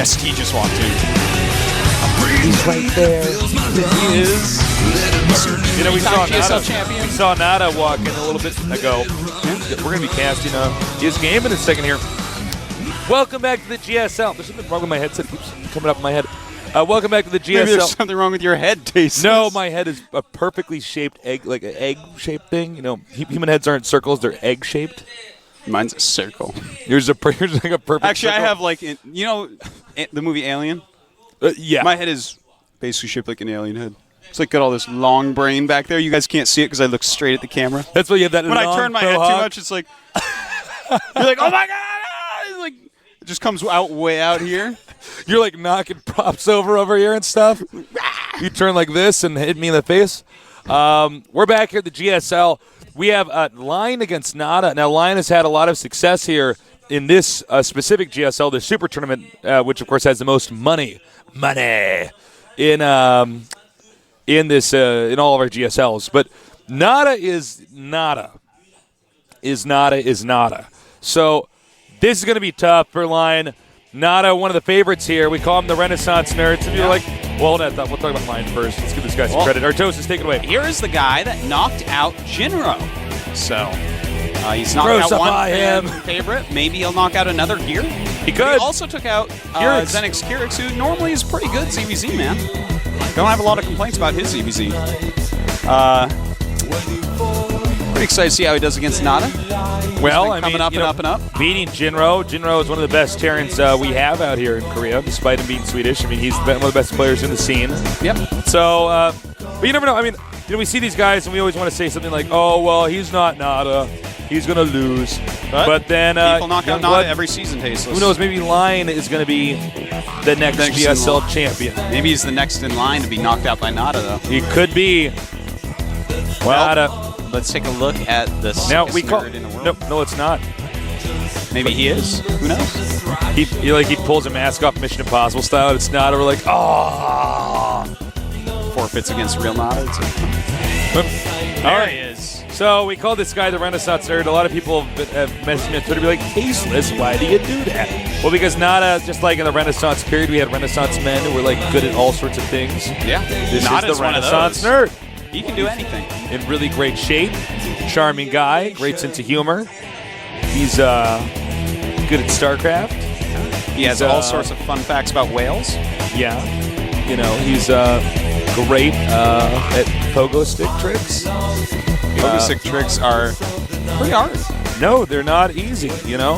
Nesty just walked in. He's right there. He is. You know, we saw GSL champion. We saw Nada walk in a little bit ago. We're going to be casting his game in a second here. Welcome back to the GSL. There's something wrong with my headset. It keeps coming up in my head. Welcome back to the GSL. Maybe there's something wrong with your head, Tasteless. No, my head is a perfectly shaped egg, like an egg-shaped thing. You know, human heads aren't circles; they're egg-shaped. Mine's a circle. Yours like a perfect. Actually, circle. I have like the movie Alien. Yeah. My head is basically shaped like an alien head. It's like got all this long brain back there. You guys can't see it because I look straight at the camera. That's why you have that. When I turn my head too much, it's like you're like, oh my god! It's like it just comes out way out here. You're like knocking props over here and stuff. You turn like this and hit me in the face. We're back here at the GSL. We have Line against Nada. Now, Line has had a lot of success here in this specific GSL, the Super Tournament, which of course has the most money in this in all of our GSLs. But Nada is Nada. So this is going to be tough for Line. Nada, one of the favorites here. We call him the Renaissance nerd. So you're like, well, we'll talk about Line first. Let's give this guy some credit. Artosis, take it away. Here is the guy that knocked out Jinro. So he's knocked out one favorite. Maybe he'll knock out another here. He could. He also took out Xenix Kyrix, who normally is pretty good ZVZ, man. Don't have a lot of complaints about his ZVZ. Pretty excited to see how he does against Nada. Well, I mean, coming up and up. Beating Jinro. Jinro is one of the best Terrans we have out here in Korea, despite him being Swedish. I mean, he's one of the best players in the scene. Yep. So, but you never know. I mean, we see these guys and we always want to say something like, oh, well, he's not Nada. He's going to lose. But then people knock out Nada every season, Tasteless. Who knows? Maybe Line is going to be the next GSL champion. Maybe he's the next in line to be knocked out by Nada, though. He could be. Well, Nada. Let's take a look at the sickest nerd in the world. No, it's not. Maybe he is. Who knows? He pulls a mask off Mission Impossible style. It's Nada. We're like, oh. Forfeits against real Nada. There he is. So we call this guy the Renaissance nerd. A lot of people have messaged me on Twitter, be like, Tasteless, why do you do that? Well, because Nada, just like in the Renaissance period, we had Renaissance men who were like good at all sorts of things. Yeah. This is the Renaissance nerd. He can do anything. In really great shape, charming guy, great sense of humor. He's good at Starcraft. He has all sorts of fun facts about whales. Yeah. You know, he's great at pogo stick tricks. Pogo stick tricks are pretty hard. No, they're not easy, you know?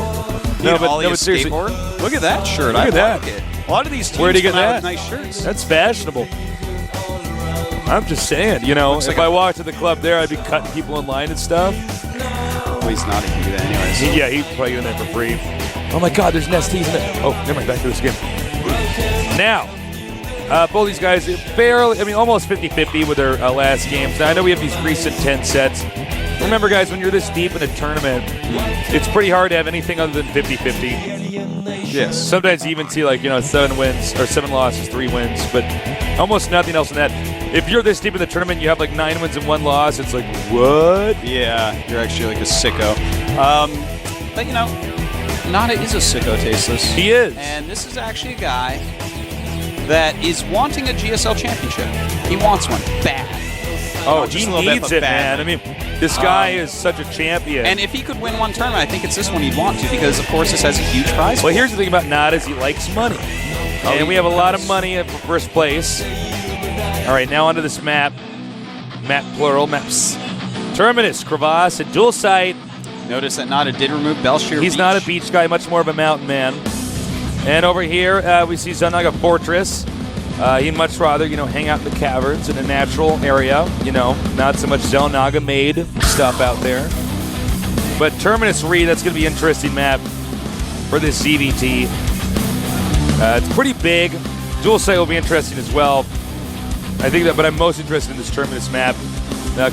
But seriously. Skateboard? Look at that shirt. Look at that. Like it. A lot of these teams Where'd he get come out that? with nice shirts. That's fashionable. I'm just saying, you know, if I walked to the club there, I'd be cutting people in line and stuff. Well, he's not. He can do that anyways. Yeah, he'd play you in there for free. Oh my God, there's Nesties in there. Oh, never mind, back to this game. Now, both these guys, almost 50-50 with their last games. Now, I know we have these recent 10 sets. Remember, guys, when you're this deep in a tournament, it's pretty hard to have anything other than 50-50. Yes. Sometimes you even see 7 wins or 7 losses, 3 wins, but almost nothing else in that. If you're this deep in the tournament, you have 9 wins and 1 loss. It's like, what? Yeah, you're actually like a sicko. But Nada is a sicko, Tasteless. He is. And this is actually a guy that is wanting a GSL championship. He wants one bad. Oh, he needs it, man. I mean, this guy is such a champion. And if he could win one tournament, I think it's this one he'd want to, because, of course, this has a huge prize. Well, here's the thing about Nada is he likes money. And we have a lot of money for first place. All right, now onto this map. Map plural, maps. Terminus, crevasse, and dual site. Notice that Nada did remove Belshire He's Beach. not a beach guy, much more of a mountain man. And over here, we see Zunaga Fortress. He'd much rather, hang out in the caverns in a natural area. Not so much Zelnaga made stuff out there. But Terminus Re, that's going to be an interesting map for this CVT. It's pretty big. Dual site will be interesting as well. I think that, but I'm most interested in this Terminus map.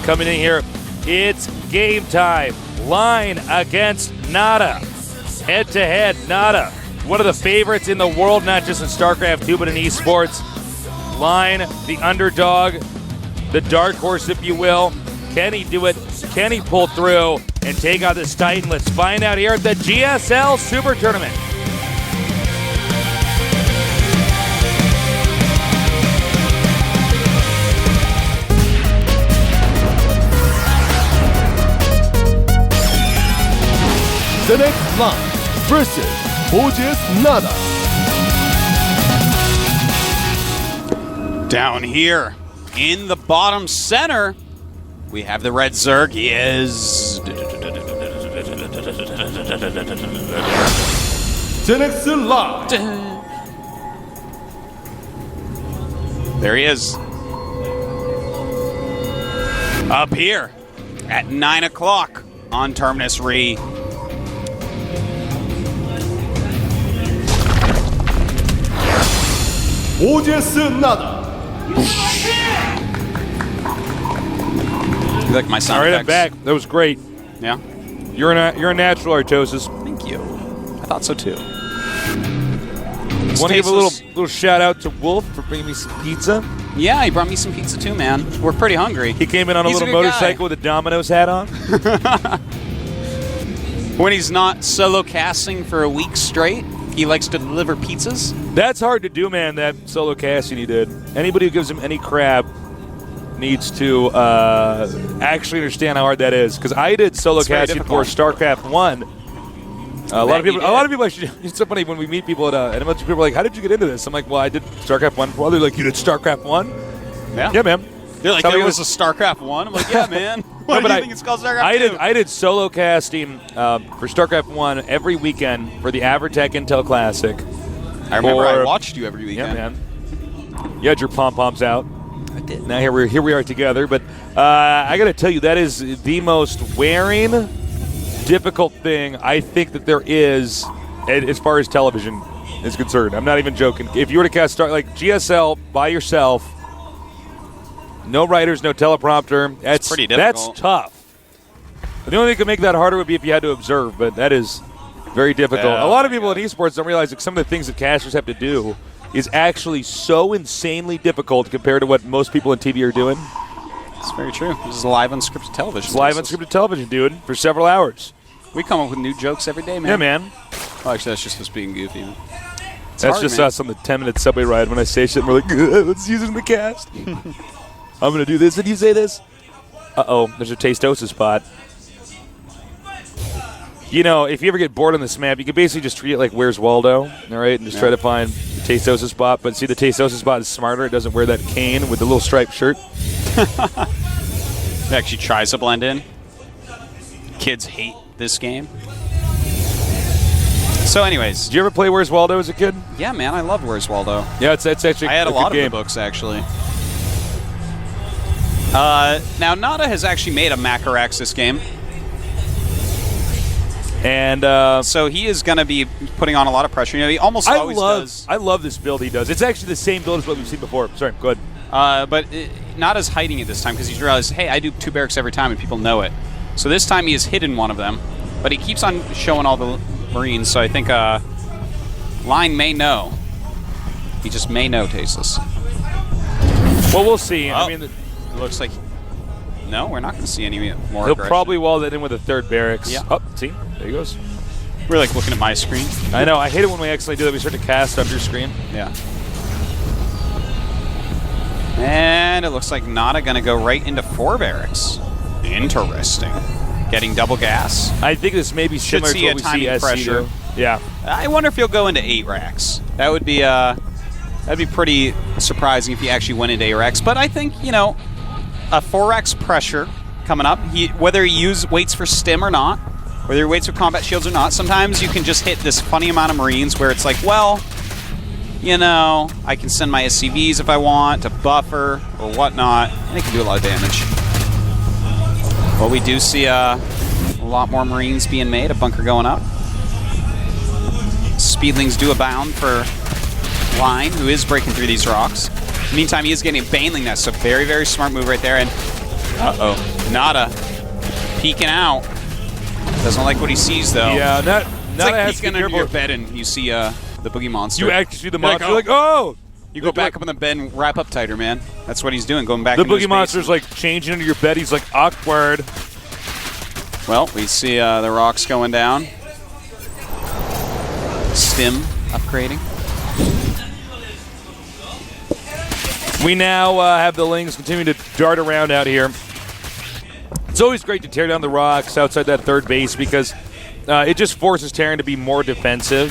Coming in here, it's game time. Line against Nada. Head to head, Nada. One of the favorites in the world, not just in StarCraft 2, but in esports. Line, the underdog, the dark horse, if you will. Can he do it? Can he pull through and take out this Titan? Let's find out here at the GSL Super Tournament. The next line versus Ro.16. Down here in the bottom center, we have the red Zerg. He is. The next line. There he is. Up here at 9 o'clock on Terminus Re. Ro.16. You like my sound All right, effects? I'm back. That was great. Yeah? You're a natural, Artosis. Thank you. I thought so too. Want to give a little shout out to Wolf for bringing me some pizza. Yeah, he brought me some pizza too, man. We're pretty hungry. He came in on He's a a little good motorcycle with a Domino's hat on. When he's not solo casting for a week straight, he likes to deliver pizzas. That's hard to do, man, that solo casting he did. Anybody who gives him any crap needs to actually understand how hard that is. Because I did solo casting for StarCraft 1. A lot of people actually, it's so funny when we meet people and a bunch of people are like, how did you get into this? I'm like, well, I did StarCraft 1 before. They're like, you did StarCraft 1? Yeah, man. They're like, there was a StarCraft 1? I'm like, yeah, man. Why do you think it's called StarCraft 2? I did solo casting for StarCraft 1 every weekend for the Avertech Intel Classic. I remember I watched you every weekend. Yeah, man. You had your pom-poms out. I did. Now here we are together. But I got to tell you, that is the most wearing, difficult thing I think that there is as far as television is concerned. I'm not even joking. If you were to cast GSL by yourself, no writers, no teleprompter, that's pretty difficult. That's tough. The only thing that could make that harder would be if you had to observe, but that is very difficult. A lot of people in esports don't realize that some of the things that casters have to do is actually so insanely difficult compared to what most people in TV are doing. It's very true. This is live unscripted television. It's live unscripted television, dude, for several hours. We come up with new jokes every day, man. Yeah, man. Oh, actually, that's just us being goofy. That's hard, just us on the 10-minute subway ride when I say shit and we're like, let's use it in the cast. I'm going to do this. Did you say this? Uh-oh, there's a Tastosa spot. You know, if you ever get bored on this map, you can basically just treat it like Where's Waldo, all right, and just try to find the Tastosa spot. But see, the Tastosa spot is smarter. It doesn't wear that cane with the little striped shirt. It actually tries to blend in. Kids hate this game. So anyways. Did you ever play Where's Waldo as a kid? Yeah, man, I loved Where's Waldo. Yeah, it's actually I had a lot game. of the books, actually. Now, Nada has actually made a Macaraxis game. And so he is going to be putting on a lot of pressure. You know, he almost always does. I love this build he does. It's actually the same build as what we've seen before. Sorry, go ahead. But Nada's hiding it this time because he's realized, hey, I do 2 barracks every time and people know it. So this time he has hidden one of them. But he keeps on showing all the Marines, so I think Line may know. He just may know, Tasteless. Well, we'll see. Oh, I mean, it looks like... No, we're not going to see any more He'll aggression. probably wall that in with a 3rd barracks. Yeah. Oh, see? There he goes. We're like looking at my screen. I know. I hate it when we accidentally do that. We start to cast up your screen. Yeah. And it looks like Nada going to go right into 4 barracks. Interesting. Getting double gas. I think this may be similar to what we see SC do. Yeah. I wonder if he'll go into 8 racks. That would be that'd be pretty surprising if he actually went into 8 racks. But I think, you know, a 4 racks pressure coming up. Whether he waits for stim or not, whether he waits for combat shields or not, sometimes you can just hit this funny amount of Marines where it's like, well, you know, I can send my SCVs if I want to buffer or whatnot, and it can do a lot of damage. Well, we do see a lot more Marines being made, a bunker going up. Speedlings do abound for Line, who is breaking through these rocks. Meantime, he is getting a Baneling Nest, so very, very smart move right there. And, uh-oh, Nada peeking out. Doesn't like what he sees, though. Yeah, it's like has peeking under your bed and you see the boogie monster. You actually see the monster. You're like, oh! You go back up in the bed and wrap up tighter, man. That's what he's doing, going back The into his boogie monster's basement. like changing into your bed. He's like, awkward. Well, we see the rocks going down. Stim upgrading. We now have the Lings continue to dart around out here. It's always great to tear down the rocks outside that 3rd base because It just forces Terran to be more defensive.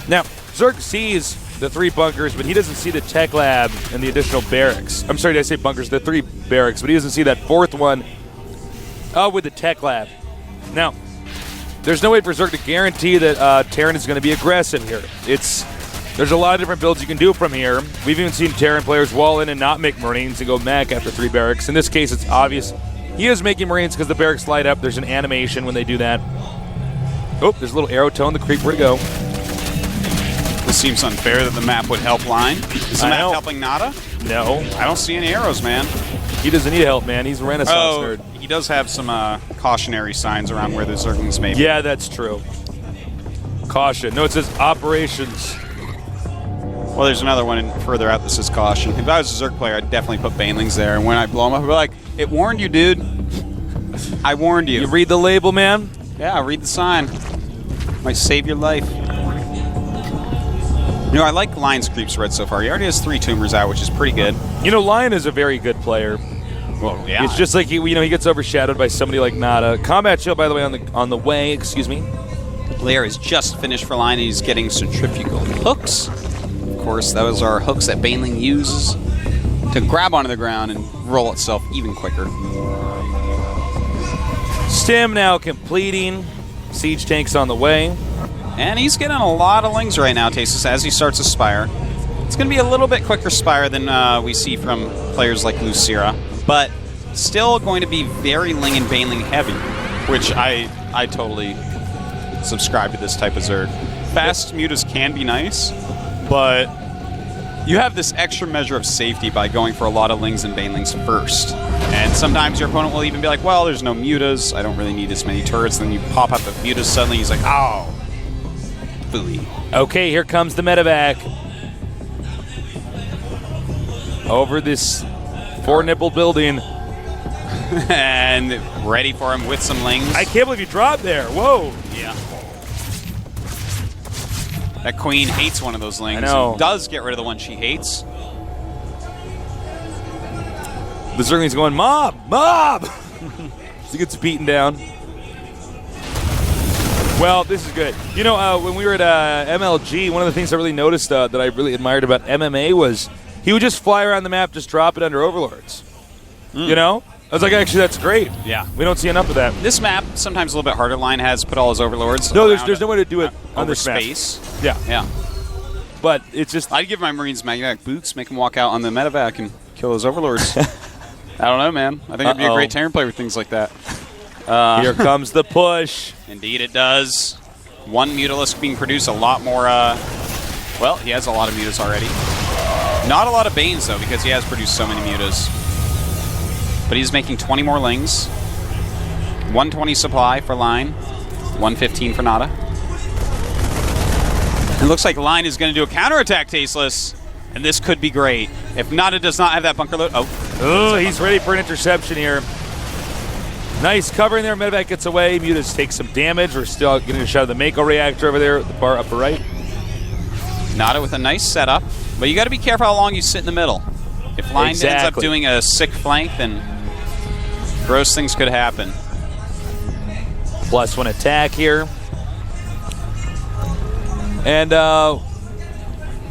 Now, Zerg sees the 3 bunkers, but he doesn't see the tech lab and the additional barracks. I'm sorry, did I say bunkers? The 3 barracks, but he doesn't see that 4th one with the tech lab. Now, there's no way for Zerg to guarantee that Terran is going to be aggressive here. There's a lot of different builds you can do from here. We've even seen Terran players wall in and not make Marines and go mech after 3 barracks. In this case, it's obvious he is making Marines because the barracks light up. There's an animation when they do that. Oh, there's a little arrow tone. The creep, where'd it go? This seems unfair that the map would help line. Is the map helping Nada? No. I don't see any arrows, man. He doesn't need help, man. He's a Renaissance nerd. He does have some cautionary signs around where the Zerglings may be. Yeah, that's true. Caution. No, it says operations. Well, there's another one further out that says caution. If I was a Zerg player, I'd definitely put Banelings there. And when I blow them up, I'd be like, it warned you, dude. I warned you. You read the label, man? Yeah, read the sign. Might save your life. You know, I like Lion's Creep's red so far. He already has 3 Tumors out, which is pretty good. You know, Lion is a very good player. Well, yeah. It's just like he gets overshadowed by somebody like Nada. Combat Shield, by the way, on the way. Excuse me. Lair is just finished for Lion. He's getting centrifugal hooks. Of course, those are hooks that Baneling uses to grab onto the ground and roll itself even quicker. Stim now completing. Siege tanks on the way. And he's getting a lot of lings right now, Tasteless, as he starts a Spire. It's going to be a little bit quicker Spire than we see from players like Lucira, but still going to be very Ling and Baneling heavy, which I totally subscribe to this type of Zerg. Fast mutas can be nice, but you have this extra measure of safety by going for a lot of Lings and Banelings first. And sometimes your opponent will even be like, well, there's no mutas, I don't really need this many turrets. Then you pop out the mutas, suddenly he's like, oh, booey. Okay, here comes the medevac. Over this 4-nipple building. And ready for him with some Lings. I can't believe you dropped there. Whoa. Yeah. That queen hates one of those Lings. I know. And does get rid of the one she hates. The Zergling's going, mob, mob! He gets beaten down. Well, this is good. You know, when we were at MLG, one of the things I really noticed that I really admired about MMA was he would just fly around the map, just drop it under Overlords. You know? I was like, actually, that's great. Yeah. We don't see enough of that. This map, sometimes a little bit harder. Line has put all his Overlords. No, there's no way to do it on over this map. space. Yeah. Yeah. But it's just... I'd give my Marines magnetic boots, make them walk out on the medevac and kill those Overlords. I don't know, man. I think it'd be a great Terran player with things like that. Here comes the push. Indeed it does. One Mutalisk being produced, a lot more, well, he has a lot of mutas already. Not a lot of Banes, though, because he has produced so many mutas. But he's making 20 more Lings. 120 supply for Line. 115 for Nada. It looks like Line is going to do a counterattack, Tasteless. And this could be great. If Nada does not have that bunker load... Oh, he's ready for an interception here. Nice cover in there. Medevac gets away. Mutas take some damage. We're still getting a shot of the Mako reactor over there at the bar upper right. Nada with a nice setup. But you got to be careful how long you sit in the middle. If Line ends up doing a sick flank, then gross things could happen. +1 attack here. And,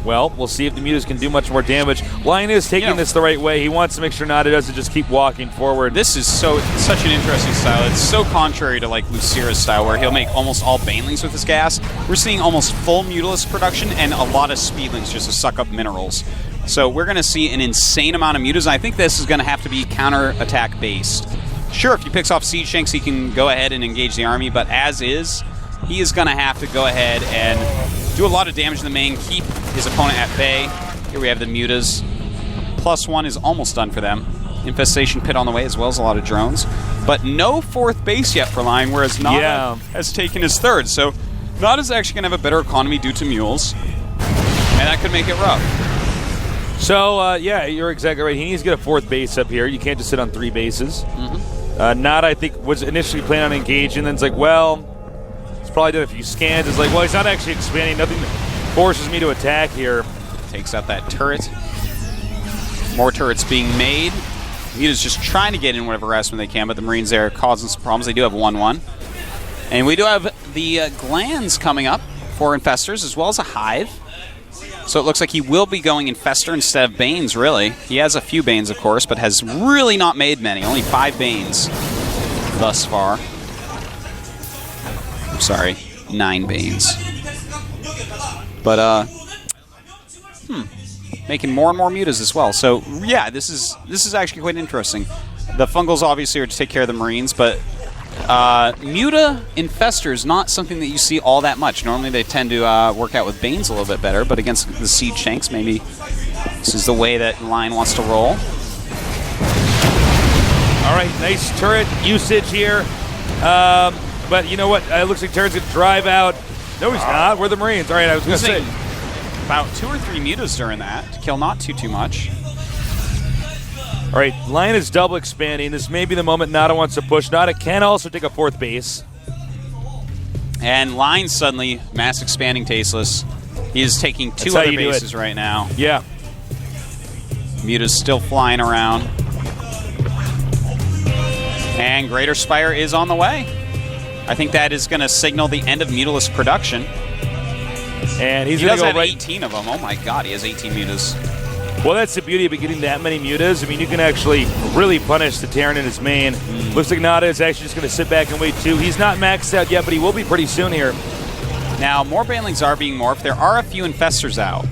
well, we'll see if the mutas can do much more damage. Lion is taking this the right way. He wants to make sure Nada doesn't just keep walking forward. This is such an interesting style. It's so contrary to like Lucira's style, where he'll make almost all Banelings with his gas. We're seeing almost full Mutalisk production and a lot of Speedlings just to suck up minerals. So we're going to see an insane amount of mutas. And I think this is going to have to be counter-attack based. Sure, if he picks off Siege Tanks, he can go ahead and engage the army, but as is, he is going to have to go ahead and do a lot of damage in the main, keep his opponent at bay. Here we have the mutas. +1 is almost done for them. Infestation Pit on the way, as well as a lot of drones. But no 4th base yet for Line, whereas Nada has taken his 3rd. So Nada's actually going to have a better economy due to mules, and that could make it rough. So, yeah, you're exactly right. He needs to get a 4th base up here. You can't just sit on 3 bases. Nada, I think, was initially planning on engaging, then it's like, well, he's probably done a few scans. It's like, well, he's not actually expanding. Nothing forces me to attack here. Takes out that turret. More turrets being made. Muta's just trying to get in whatever harassment they can, but the Marines there are causing some problems. They do have 1-1. And we do have the glands coming up for Infestors, as well as a Hive. So it looks like he will be going Infestor instead of Banes, really. He has a few Banes, of course, but has really not made many. Only 5 Banes thus far. I'm sorry, 9 Banes. But, making more and more mutas as well. So, yeah, this is actually quite interesting. The Fungals obviously are to take care of the Marines, but Muta Infestor is not something that you see all that much. Normally they tend to work out with Banes a little bit better, but against the Siege Tanks, maybe this is the way that Line wants to roll. All right, nice turret usage here. But you know what? It looks like Turret's going to drive out. No, he's not. We're the Marines. All right, I was going to say. About 2 or 3 mutas during that to kill not too much. All right, Line is double expanding. This may be the moment Nada wants to push. Nada can also take a 4th base. And Line suddenly mass expanding Tasteless. He is taking 2 other bases right now. Yeah. Muta's still flying around. And Greater Spire is on the way. I think that is going to signal the end of Mutalist production. And he's he going does to go have right. 18 of them. Oh my god, he has 18 mutas. Well, that's the beauty of getting that many mutas. I mean, you can actually really punish the Terran in his main. Looks like Nada is actually just going to sit back and wait too. He's not maxed out yet, but he will be pretty soon here. Now, more Banelings are being morphed. There are a few Infestors out.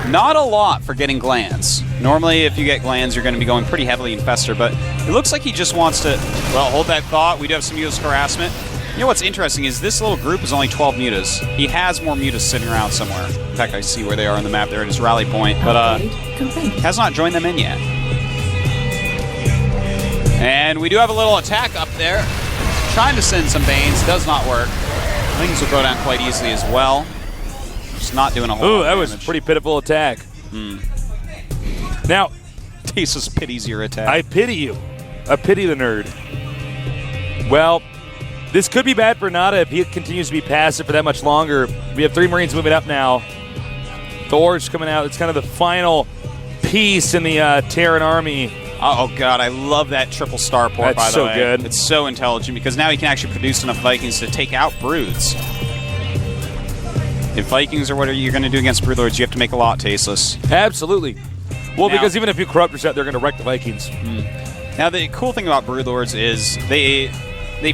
Not a lot for getting Glands. Normally, if you get Glands, you're going to be going pretty heavily Infestor, but it looks like he just wants to, well, hold that thought. We do have some Mutas harassment. You know what's interesting is this little group is only 12 mutas. He has more mutas sitting around somewhere. In fact, I see where they are on the map there at his rally point, but has not joined them in yet. And we do have a little attack up there. Trying to send some Banes, does not work. Things will go down quite easily as well. Just not doing a whole lot of that was a damage. pretty pitiful attack. Now, Tasteless pities your attack. I pity you. I pity the nerd. Well, this could be bad for Nada if he continues to be passive for that much longer. We have 3 Marines moving up now. Thor's coming out. It's kind of the final piece in the Terran army. Oh god, I love that triple starport, by the way. That's so good. It's so intelligent because now he can actually produce enough Vikings to take out Broods. If Vikings are what you're going to do against Broodlords, you have to make a lot Tasteless. Absolutely. Well, Now, because even if you corrupt your set, they're going to wreck the Vikings. Now, the cool thing about Broodlords is they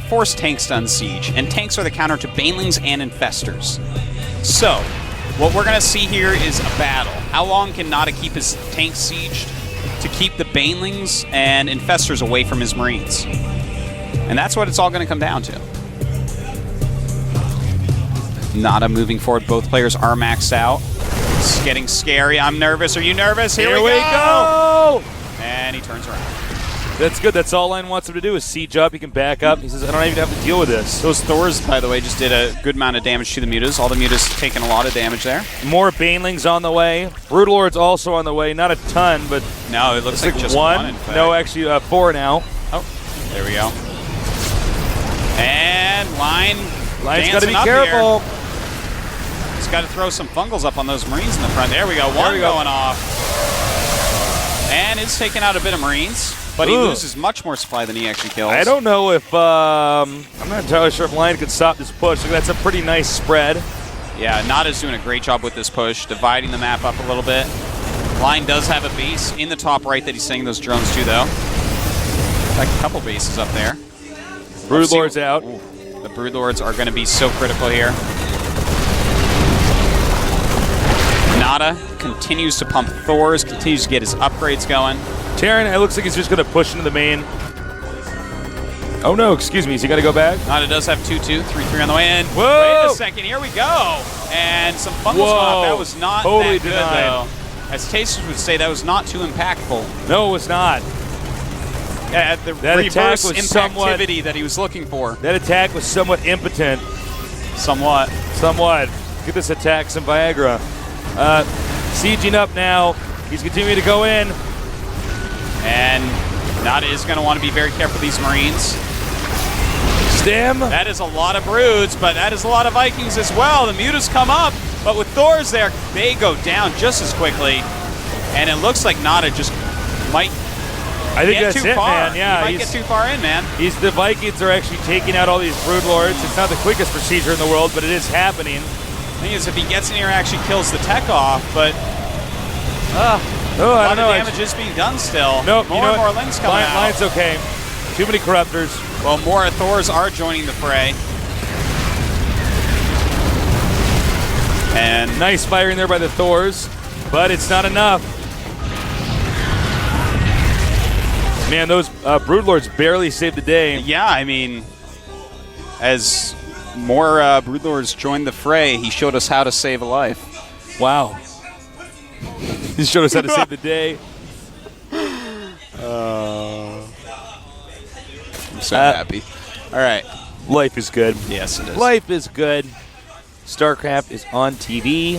force tanks to unsiege, and tanks are the counter to Banelings and Infestors. So, what we're going to see here is a battle. How long can Nada keep his tanks sieged to keep the Banelings and Infestors away from his Marines? And that's what it's all going to come down to. Nada moving forward. Both players are maxed out. It's getting scary. I'm nervous. Are you nervous? Here we go! And he turns around. That's good. That's all Line wants him to do is siege up. He can back up. He says, I don't even have to deal with this. Those Thors, by the way, just did a good amount of damage to the mutas. All the mutas taking a lot of damage there. More Banelings on the way. Broodlords also on the way. Not a ton, but No, it looks like just one. In fact. No, actually 4 now. Oh, there we go. And Line's got to be careful. Here. He's got to throw some Fungals up on those Marines in the front. There we go. One going off. And it's taking out a bit of Marines, but he loses much more supply than he actually kills. I don't know if I'm not entirely sure if Line could stop this push. That's a pretty nice spread. Yeah, Nada's doing a great job with this push, dividing the map up a little bit. Line does have a base in the top right that he's sending those drones to, though. Like a couple bases up there. Broodlord's out. Ooh, the Broodlords are going to be so critical here. Nada continues to pump Thors, continues to get his upgrades going. Terran, it looks like he's just going to push into the main. Oh no, excuse me, is he got to go back? Nada does have 2-2, 3-3 on the way in. Whoa! Wait a second, here we go. And some Fungals off. That was not totally that good, denied. though. As Tasters would say, that was not too impactful. No, it was not. The That attack reverse was impactivity that he was looking for. That attack was somewhat impotent. Somewhat. Get this attack some Viagra. Sieging up now. He's continuing to go in. And Nada is going to want to be very careful of these Marines. Stem. That is a lot of Broods, but that is a lot of Vikings as well. The Mutas come up, but with Thors there, they go down just as quickly. And it looks like Nada just might I think get that's too it, far. man. Yeah, he might get too far in, man. The Vikings are actually taking out all these Broodlords. It's not the quickest procedure in the world, but it is happening. The thing is, if he gets in here, actually kills the tech off, but I a lot don't know. of damage is being done still. Nope, more you know and what? more Lings coming out. Line's okay. Too many Corruptors. Well, more Thors are joining the fray. And Nice firing there by the Thors, but it's not enough. Man, those Broodlords barely saved the day. yeah, I mean, as more Broodlords joined the fray, he showed us how to save a life. Wow. He showed us how to save the day. I'm so happy. All right. Life is good. Yes, it is. Life is good. Starcraft is on TV.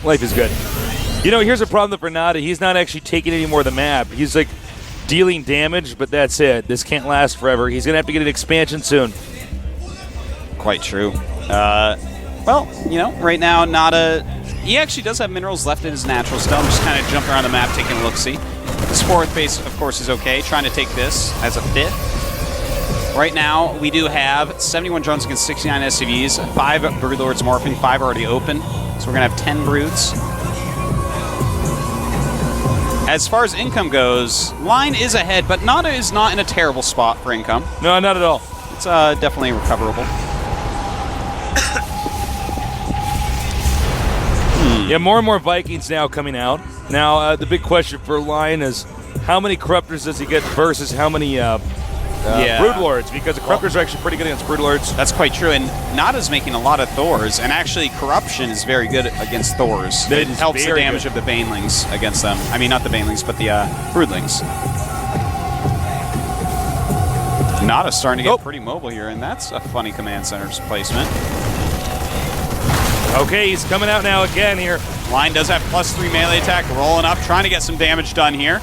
Life is good. You know, here's a problem for Nada. He's not actually taking any more of the map. He's like dealing damage, but that's it. This can't last forever. He's going to have to get an expansion soon. Quite true. Well, you know, right now, Nada, he actually does have minerals left in his natural still. I'm just kind of jumping around the map, taking a look-see. This fourth base, of course, is okay. Trying to take this as a fifth. Right now, we do have 71 drones against 69 SCVs, 5 Broodlords morphing, 5 already open. So we're going to have 10 broods. As far as income goes, Line is ahead, but Nada is not in a terrible spot for income. No, not at all. It's definitely recoverable. Yeah, more and more Vikings now coming out. Now, the big question for Lion is how many Corruptors does he get versus how many Broodlords? Because the Corruptors are actually pretty good against Broodlords. That's quite true, and Nada's making a lot of Thors, and actually Corruption is very good against Thors. That It is helps the very damage good. of the Banelings against them. I mean, not the Banelings, but the Broodlings. Nada's starting to get pretty mobile here, and that's a funny command center's placement. Okay, he's coming out now again here. Line does have +3 melee attack, rolling up, trying to get some damage done here.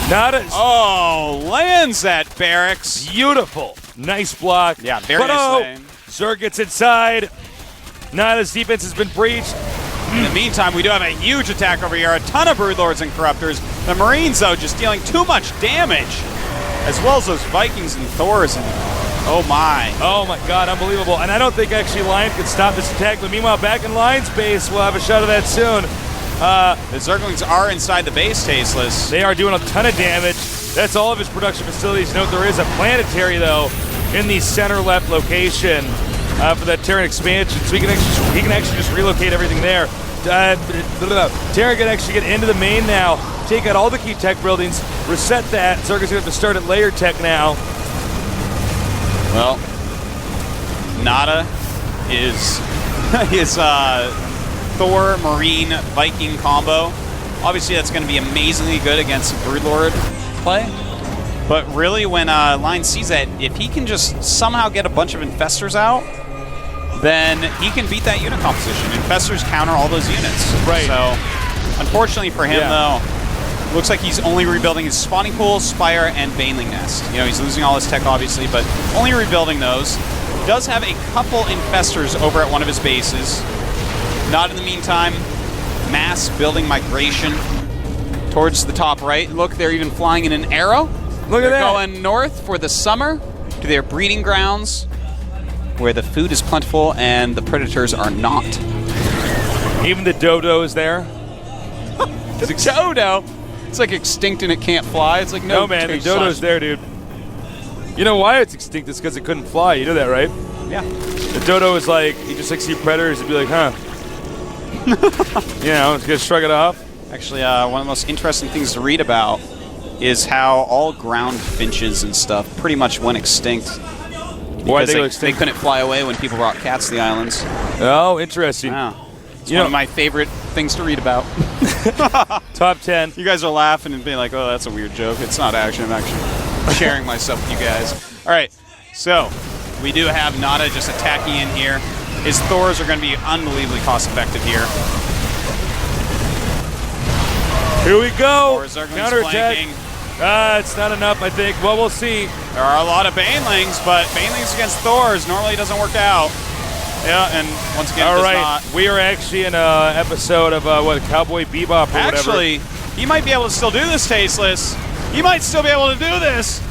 Nada. Oh, lands that barracks. Beautiful. Nice block. Yeah, very but nice lane. Zerg gets inside. Nada's defense has been breached. In the meantime, we do have a huge attack over here. A ton of Broodlords and Corruptors. The Marines, though, just dealing too much damage. As well as those Vikings and Thors. And oh, my. Oh, my God. Unbelievable. And I don't think actually Lion can stop this attack. But meanwhile, back in Lion's base, we'll have a shot of that soon. The Zerglings are inside the base, Tasteless. They are doing a ton of damage. That's all of his production facilities. Note there is a planetary, though, in the center left location for that Terran expansion. So he can actually just relocate everything there. Terran can actually get into the main now, take out all the key tech buildings, reset that. Zerg is going to have to start at layer tech now. Well, Nada is his Thor, Marine, Viking combo. Obviously, that's going to be amazingly good against Broodlord play. But really, when Line sees that, if he can just somehow get a bunch of Infestors out, then he can beat that unit composition. Infestors counter all those units. Right. So, unfortunately for him, though, looks like he's only rebuilding his spawning pool, spire, and Baneling Nest. You know, he's losing all his tech, obviously, but only rebuilding those. Does have a couple Infestors over at one of his bases. Not in the meantime, mass building migration towards the top right. Look, they're even flying in an arrow. Look at that. They're going north for the summer to their breeding grounds where the food is plentiful and the predators are not. Even the dodo is there. The dodo? It's like extinct and it can't fly. It's like, no, man, the dodo's there, dude. You know why it's extinct? It's because it couldn't fly. You know that, right? Yeah. The dodo is like, you just like see predators and be like, huh. You know, it's gonna shrug it off. Actually, one of the most interesting things to read about is how all ground finches and stuff pretty much went extinct. Why Because they couldn't fly away when people brought cats to the islands. Oh, interesting. Wow. It's one of my favorite things to read about. Top 10. You guys are laughing and being like, oh, that's a weird joke. It's not actually. I'm actually sharing myself with you guys. All right, so we do have Nada just attacking in here. His Thors are going to be unbelievably cost-effective here. Here we go. Counterattack. It's not enough, I think. Well, we'll see. There are a lot of Banelings, but Banelings against Thors normally doesn't work out. Yeah, and once again, all does right, not. we are actually in an episode of Cowboy Bebop or Actually, He might be able to still do this, Tasteless. He might still be able to do this.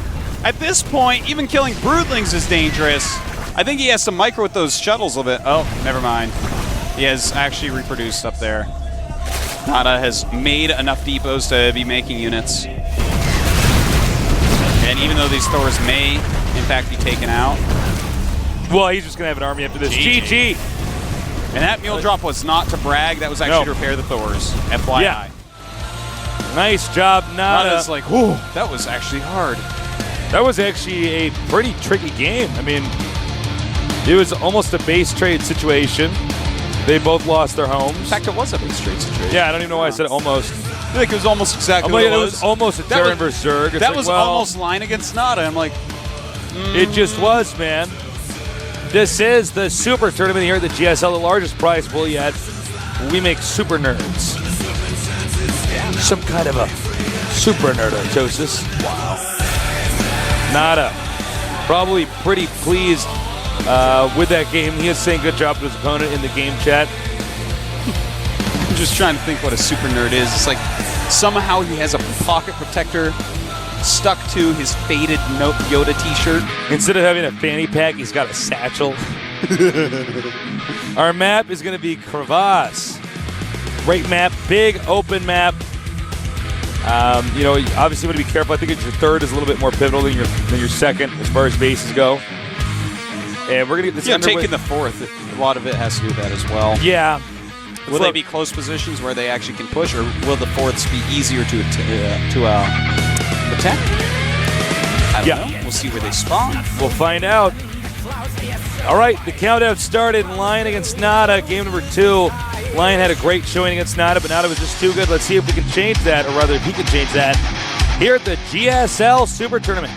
At this point, even killing Broodlings is dangerous. I think he has to micro with those shuttles a bit. Oh, never mind. He has actually reproduced up there. Nada has made enough depots to be making units. And even though these Thors may, in fact, be taken out. Well, he's just going to have an army after this. GG. And that mule drop was not to brag. That was actually to repair the Thors. FYI. Yeah. Nice job, Nada. Nada's like, whew, that was actually hard. That was actually a pretty tricky game. I mean, it was almost a base trade situation. They both lost their homes. In fact, it was a base trade situation. Yeah, I don't even know why I said almost. I feel like it was almost exactly what it was. It was almost a Terran versus Zerg. It's that like, was well, almost line against Nada. I'm like, It just was, man. This is the Super Tournament here at the GSL, the largest prize pool yet. We make super nerds. Some kind of a super nerdatosis. Wow. Nada. Probably pretty pleased with that game. He is saying good job to his opponent in the game chat. I'm just trying to think what a super nerd is. It's like somehow he has a pocket protector stuck to his faded Yoda t-shirt. Instead of having a fanny pack, he's got a satchel. Our map is going to be Crevasse. Great map, big open map. You know, obviously you want to be careful. I think your third is a little bit more pivotal than your second as far as bases go. And we're going to get this underway. Taking the fourth, a lot of it has to do with that as well. Yeah. Will they be close positions where they actually can push, or will the fourths be easier to attack? I don't know. We'll see where they spawn. We'll find out. All right, the countdown started. Lion against Nada, game number 2. Lion had a great showing against Nada, but Nada was just too good. Let's see if we can change that, or rather if he can change that, here at the GSL Super Tournament.